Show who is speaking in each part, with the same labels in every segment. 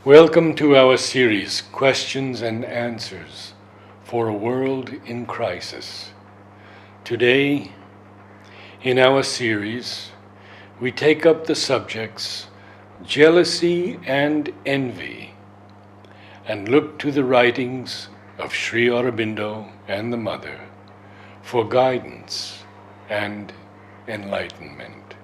Speaker 1: Welcome to our series, Questions and Answers for a World in Crisis. Today, in our series, we take up the subjects jealousy and envy and look to the writings of Sri Aurobindo and the Mother for guidance and enlightenment.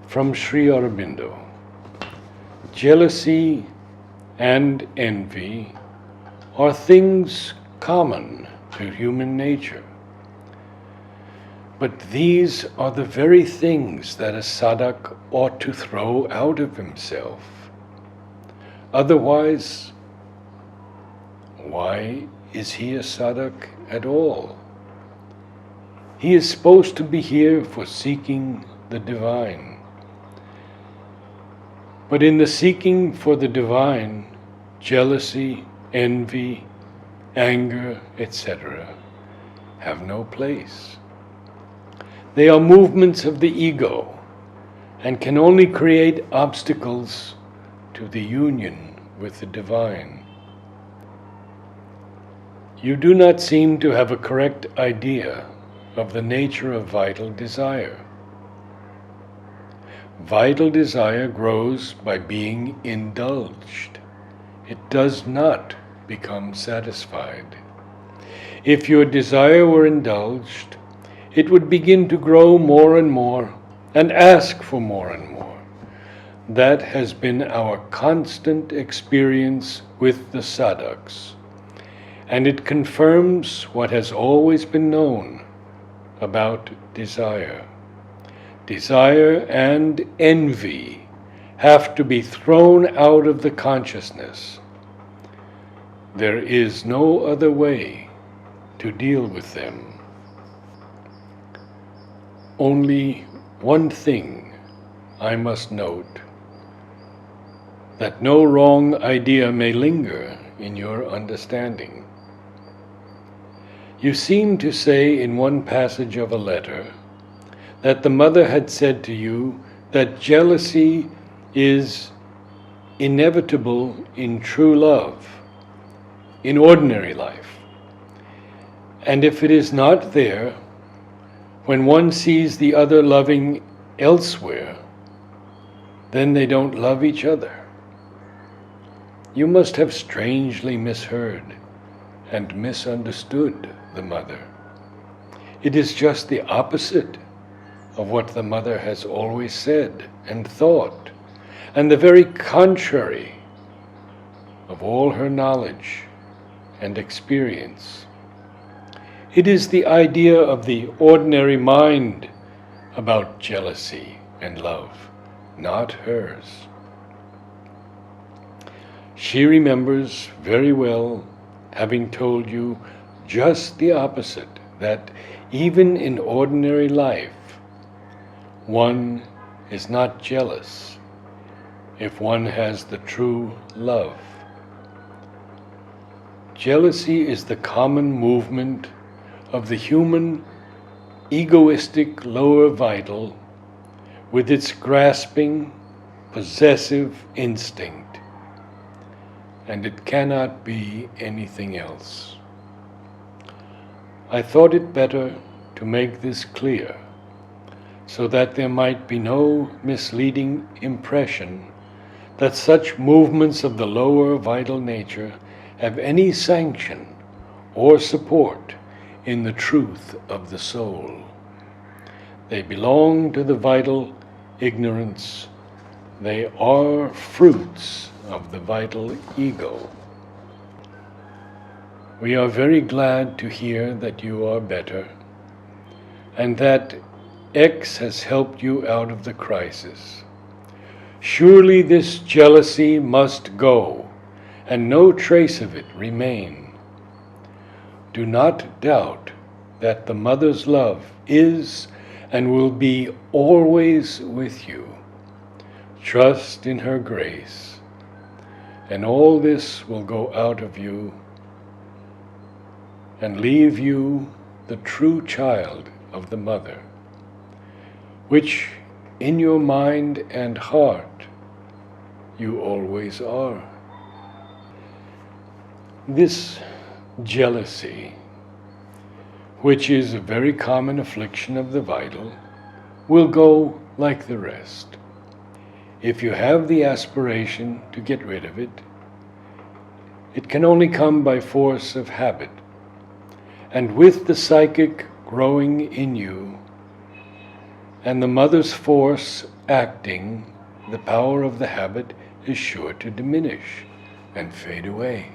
Speaker 1: From Sri Aurobindo. Jealousy and envy are things common to human nature. But these are the very things that a sadhak ought to throw out of himself. Otherwise, why is he a sadhak at all? He is supposed to be here for seeking the divine. But in the seeking for the divine, jealousy, envy, anger, etc. have no place. They are movements of the ego and can only create obstacles to the union with the divine. You do not seem to have a correct idea of the nature of vital desire. Vital desire grows by being indulged. It does not become satisfied. If your desire were indulged, it would begin to grow more and more and ask for more and more. That has been our constant experience with the sadhaks, and it confirms what has always been known about desire. Desire and envy have to be thrown out of the consciousness. There is no other way to deal with them. Only one thing I must note, that no wrong idea may linger in your understanding. You seem to say in one passage of a letter that the mother had said to you that jealousy is inevitable in true love, in ordinary life. And if it is not there, when one sees the other loving elsewhere, then they don't love each other. You must have strangely misheard and misunderstood the mother. It is just the opposite of what the mother has always said and thought, and the very contrary of all her knowledge and experience. It is the idea of the ordinary mind about jealousy and love, not hers. She remembers very well having told you just the opposite, that even in ordinary life, one is not jealous if one has the true love. Jealousy is the common movement of the human egoistic lower vital with its grasping, possessive instinct, and it cannot be anything else. I thought it better to make this clear, so that there might be no misleading impression that such movements of the lower vital nature have any sanction or support in the truth of the soul. They belong to the vital ignorance. They are fruits of the vital ego. We are very glad to hear that you are better, and that X has helped you out of the crisis. Surely this jealousy must go, and no trace of it remain. Do not doubt that the mother's love is and will be always with you. Trust in her grace, and all this will go out of you and leave you the true child of the mother, which in your mind and heart you always are. This jealousy, which is a very common affliction of the vital, will go like the rest. If you have the aspiration to get rid of it, it can only come by force of habit. And with the psychic growing in you, and the mother's force acting, the power of the habit is sure to diminish and fade away.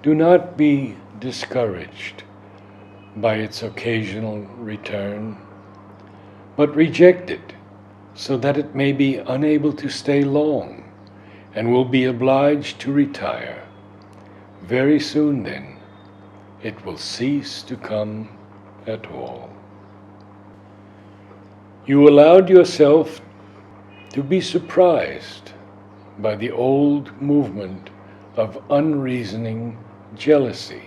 Speaker 1: Do not be discouraged by its occasional return, but reject it so that it may be unable to stay long and will be obliged to retire. Very soon then, it will cease to come at all. You allowed yourself to be surprised by the old movement of unreasoning jealousy,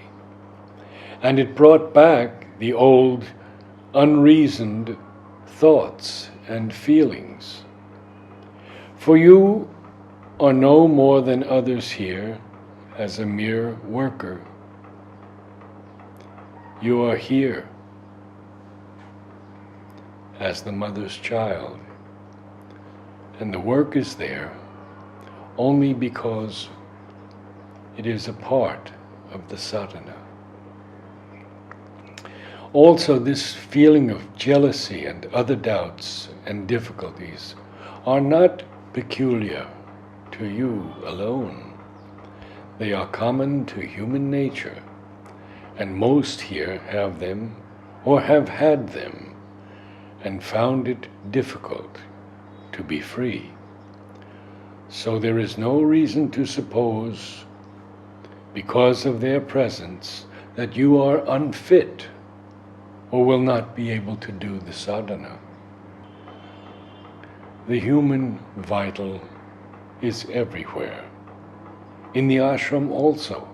Speaker 1: and it brought back the old unreasoned thoughts and feelings. For you are no more than others here as a mere worker. You are here as the mother's child, and the work is there only because it is a part of the sadhana. Also, this feeling of jealousy and other doubts and difficulties are not peculiar to you alone. They are common to human nature, and most here have them or have had them and found it difficult to be free. So there is no reason to suppose, because of their presence, that you are unfit or will not be able to do the sadhana. The human vital is everywhere. In the ashram also,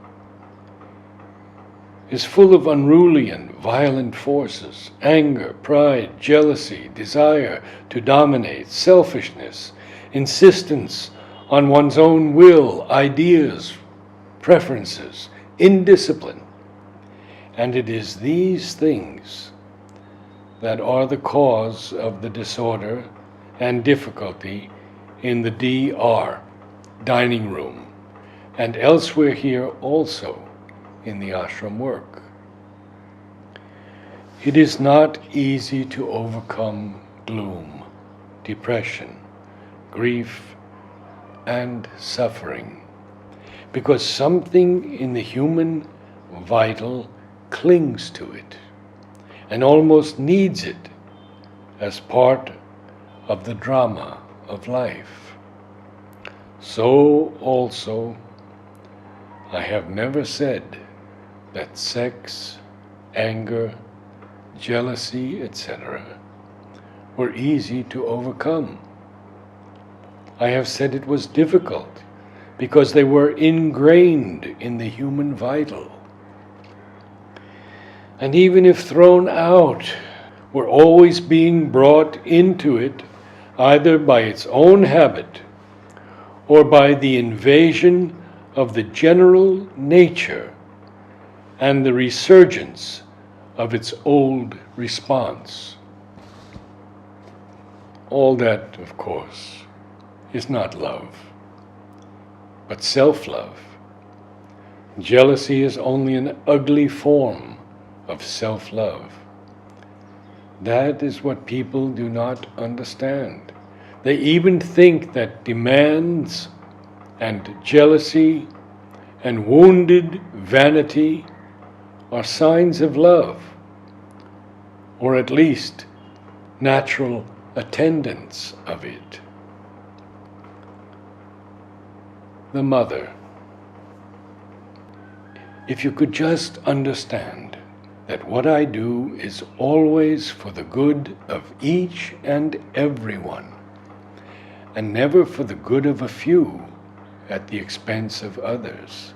Speaker 1: is full of unruly and violent forces: anger, pride, jealousy, desire to dominate, selfishness, insistence on one's own will, ideas, preferences, indiscipline. And it is these things that are the cause of the disorder and difficulty in the DR, dining room, and elsewhere here also in the ashram work. It is not easy to overcome gloom, depression, grief, and suffering, because something in the human vital clings to it and almost needs it as part of the drama of life. So also, I have never said that sex, anger, jealousy, etc. were easy to overcome. I have said it was difficult because they were ingrained in the human vital. And even if thrown out, were always being brought into it either by its own habit or by the invasion of the general nature and the resurgence of its old response. All that, of course, is not love, but self-love. Jealousy is only an ugly form of self-love. That is what people do not understand. They even think that demands and jealousy and wounded vanity are signs of love, or at least natural attendants of it. The mother. If you could just understand that what I do is always for the good of each and everyone, and never for the good of a few at the expense of others,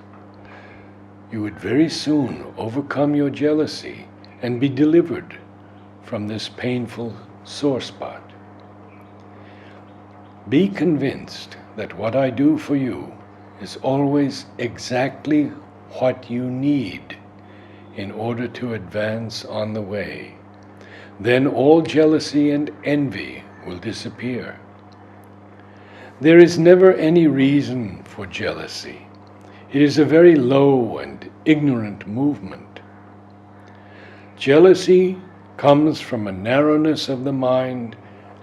Speaker 1: you would very soon overcome your jealousy and be delivered from this painful sore spot. Be convinced that what I do for you is always exactly what you need in order to advance on the way, then all jealousy and envy will disappear. There is never any reason for jealousy. It is a very low and ignorant movement. Jealousy comes from a narrowness of the mind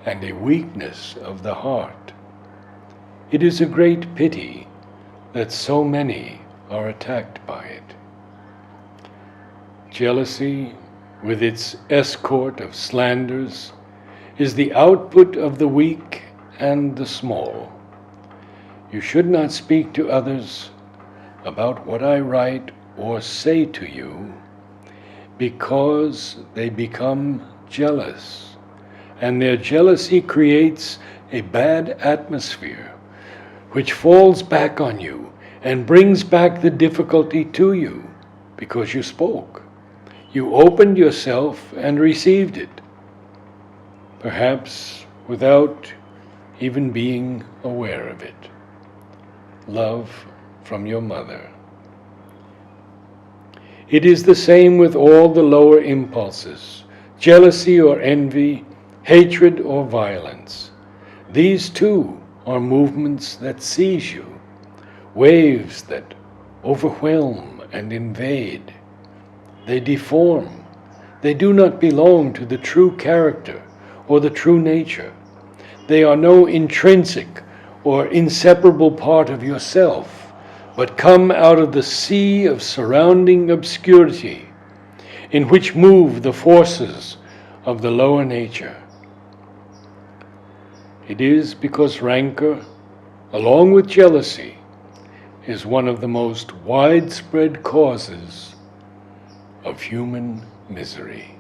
Speaker 1: and a weakness of the heart. It is a great pity that so many are attacked by it. Jealousy, with its escort of slanders, is the output of the weak and the small. You should not speak to others about what I write or say to you, because they become jealous, and their jealousy creates a bad atmosphere which falls back on you and brings back the difficulty to you because you spoke. You opened yourself and received it, perhaps without even being aware of it. Love from your mother. It is the same with all the lower impulses, jealousy or envy, hatred or violence. These too are movements that seize you, waves that overwhelm and invade. They deform. They do not belong to the true character or the true nature. They are no intrinsic or inseparable part of yourself, but come out of the sea of surrounding obscurity in which move the forces of the lower nature. It is because rancor, along with jealousy, is one of the most widespread causes of human misery.